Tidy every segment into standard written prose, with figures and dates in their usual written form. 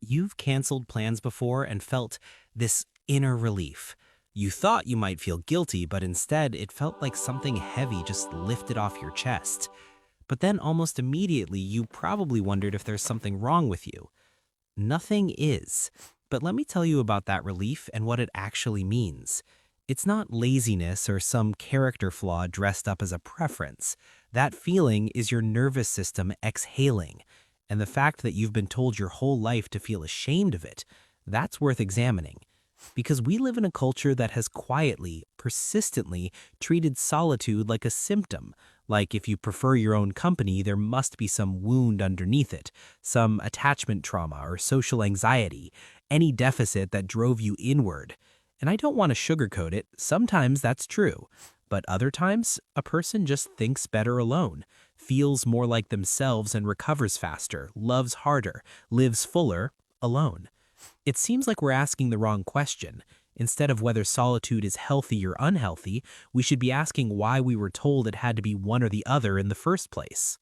You've canceled plans before and felt this inner relief. You thought you might feel guilty, but instead it felt like something heavy just lifted off your chest. But then almost immediately you probably wondered if there's something wrong with you. Nothing is. But let me tell you about that relief and what it actually means. It's not laziness or some character flaw dressed up as a preference. That feeling is your nervous system exhaling. And the fact that you've been told your whole life to feel ashamed of it, that's worth examining. Because we live in a culture that has quietly, persistently treated solitude like a symptom. Like if you prefer your own company, there must be some wound underneath it, some attachment trauma or social anxiety, any deficit that drove you inward. And I don't want to sugarcoat it, sometimes that's true. But other times, a person just thinks better alone, feels more like themselves and recovers faster, loves harder, lives fuller, alone. It seems like we're asking the wrong question. Instead of whether solitude is healthy or unhealthy, we should be asking why we were told it had to be one or the other in the first place.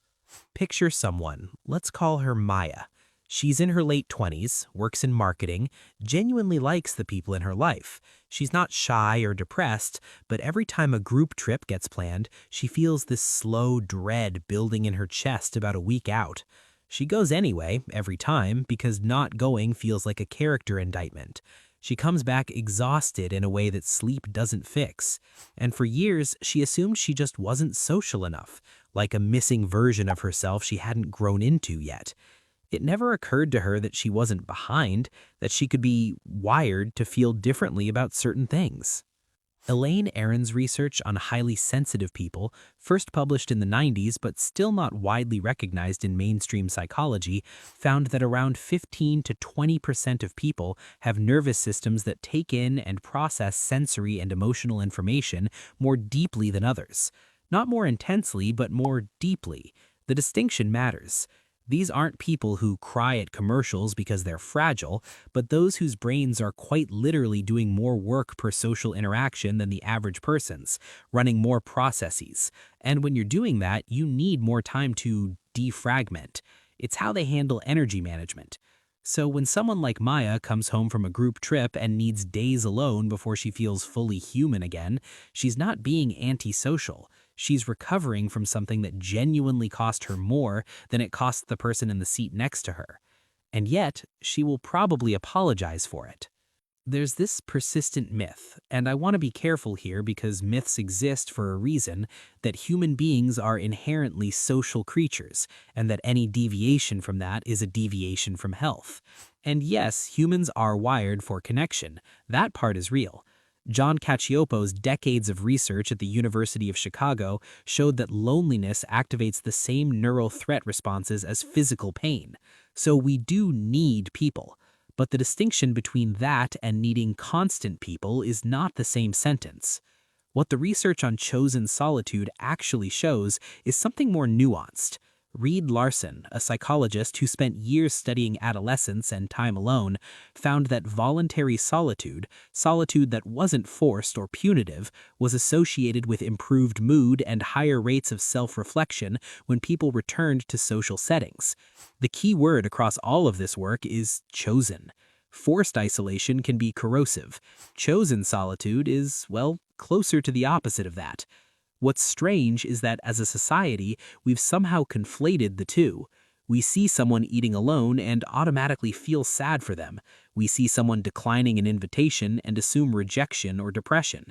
Picture someone, let's call her Maya. She's in her late 20s, works in marketing, genuinely likes the people in her life. She's not shy or depressed, but every time a group trip gets planned, she feels this slow dread building in her chest about a week out. She goes anyway, every time, because not going feels like a character indictment. She comes back exhausted in a way that sleep doesn't fix. And for years, she assumed she just wasn't social enough, like a missing version of herself she hadn't grown into yet. It never occurred to her that she wasn't behind, that she could be wired to feel differently about certain things. Elaine Aron's research on highly sensitive people, first published in the 90s but still not widely recognized in mainstream psychology, found that around 15 to 20% of people have nervous systems that take in and process sensory and emotional information more deeply than others. Not more intensely, but more deeply. The distinction matters. These aren't people who cry at commercials because they're fragile, but those whose brains are quite literally doing more work per social interaction than the average person's, running more processes. And when you're doing that, you need more time to defragment. It's how they handle energy management. So when someone like Maya comes home from a group trip and needs days alone before she feels fully human again, she's not being antisocial. She's recovering from something that genuinely cost her more than it cost the person in the seat next to her. And yet, she will probably apologize for it. There's this persistent myth, and I want to be careful here because myths exist for a reason, that human beings are inherently social creatures, and that any deviation from that is a deviation from health. And yes, humans are wired for connection. That part is real. John Cacioppo's decades of research at the University of Chicago showed that loneliness activates the same neural threat responses as physical pain. So we do need people. But the distinction between that and needing constant people is not the same sentence. What the research on chosen solitude actually shows is something more nuanced. Reed Larson, a psychologist who spent years studying adolescence and time alone, found that voluntary solitude, solitude that wasn't forced or punitive, was associated with improved mood and higher rates of self-reflection when people returned to social settings. The key word across all of this work is chosen. Forced isolation can be corrosive. Chosen solitude is, well, closer to the opposite of that. What's strange is that as a society, we've somehow conflated the two. We see someone eating alone and automatically feel sad for them. We see someone declining an invitation and assume rejection or depression.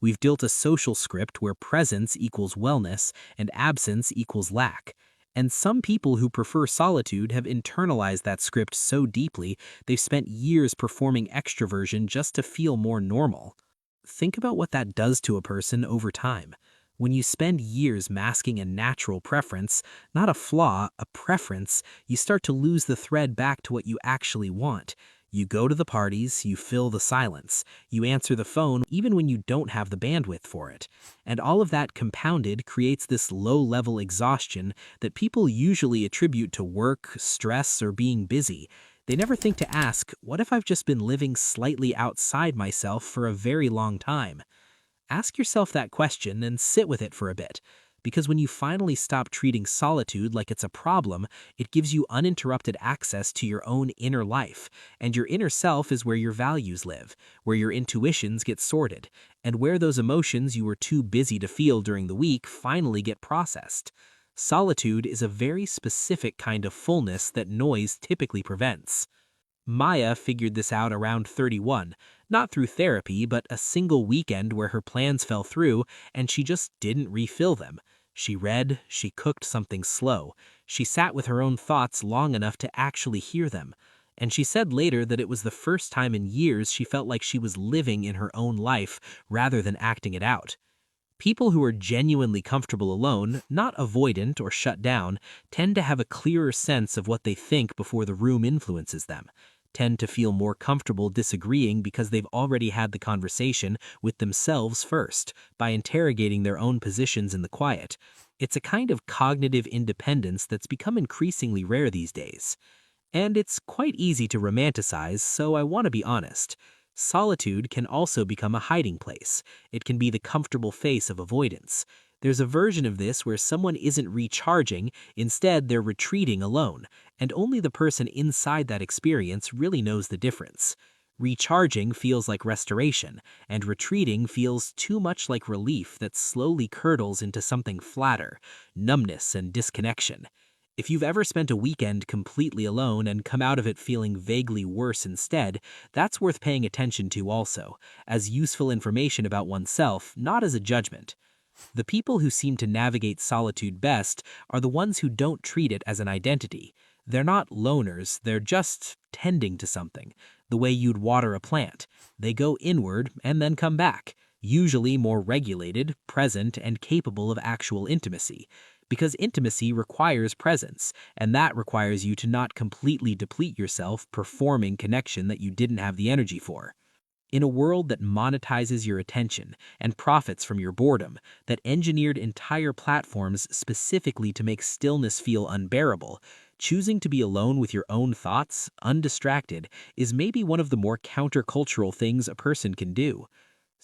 We've built a social script where presence equals wellness and absence equals lack. And some people who prefer solitude have internalized that script so deeply they've spent years performing extroversion just to feel more normal. Think about what that does to a person over time. When you spend years masking a natural preference, not a flaw, a preference, you start to lose the thread back to what you actually want. You go to the parties, you fill the silence, you answer the phone even when you don't have the bandwidth for it. And all of that compounded creates this low-level exhaustion that people usually attribute to work, stress, or being busy. They never think to ask, what if I've just been living slightly outside myself for a very long time? Ask yourself that question and sit with it for a bit. because when you finally stop treating solitude like it's a problem, it gives you uninterrupted access to your own inner life, and your inner self is where your values live, where your intuitions get sorted, and where those emotions you were too busy to feel during the week finally get processed. Solitude is a very specific kind of fullness that noise typically prevents. Maya figured this out around 31, not through therapy, but a single weekend where her plans fell through and she just didn't refill them. She read, she cooked something slow, she sat with her own thoughts long enough to actually hear them. And she said later that it was the first time in years she felt like she was living in her own life rather than acting it out. People who are genuinely comfortable alone, not avoidant or shut down, tend to have a clearer sense of what they think before the room influences them, tend to feel more comfortable disagreeing because they've already had the conversation with themselves first, by interrogating their own positions in the quiet. It's a kind of cognitive independence that's become increasingly rare these days. And it's quite easy to romanticize, so I want to be honest. Solitude can also become a hiding place. It can be the comfortable face of avoidance. There's a version of this where someone isn't recharging, instead they're retreating alone, and only the person inside that experience really knows the difference. Recharging feels like restoration, and retreating feels too much like relief that slowly curdles into something flatter, numbness and disconnection. If you've ever spent a weekend completely alone and come out of it feeling vaguely worse instead, that's worth paying attention to also, as useful information about oneself, not as a judgment. The people who seem to navigate solitude best are the ones who don't treat it as an identity. They're not loners, they're just tending to something, the way you'd water a plant. They go inward and then come back, usually more regulated, present, and capable of actual intimacy. Because intimacy requires presence, and that requires you to not completely deplete yourself performing connection that you didn't have the energy for. In a world that monetizes your attention and profits from your boredom, that engineered entire platforms specifically to make stillness feel unbearable, choosing to be alone with your own thoughts, undistracted, is maybe one of the more countercultural things a person can do.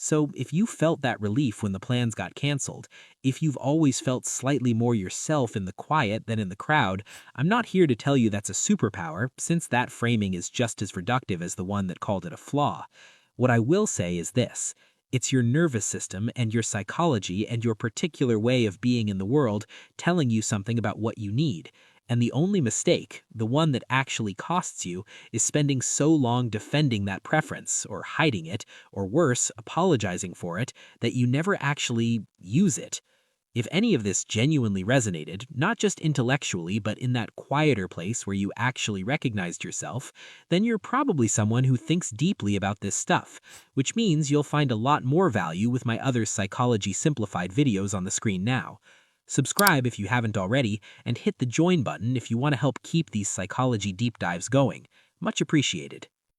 So if you felt that relief when the plans got canceled, if you've always felt slightly more yourself in the quiet than in the crowd, I'm not here to tell you that's a superpower, since that framing is just as reductive as the one that called it a flaw. What I will say is this: it's your nervous system and your psychology and your particular way of being in the world telling you something about what you need. And the only mistake, the one that actually costs you, is spending so long defending that preference, or hiding it, or worse, apologizing for it, that you never actually use it. If any of this genuinely resonated, not just intellectually, but in that quieter place where you actually recognized yourself, then you're probably someone who thinks deeply about this stuff, which means you'll find a lot more value with my other Psychology Simplified videos on the screen now. Subscribe if you haven't already, and hit the join button if you want to help keep these psychology deep dives going. Much appreciated.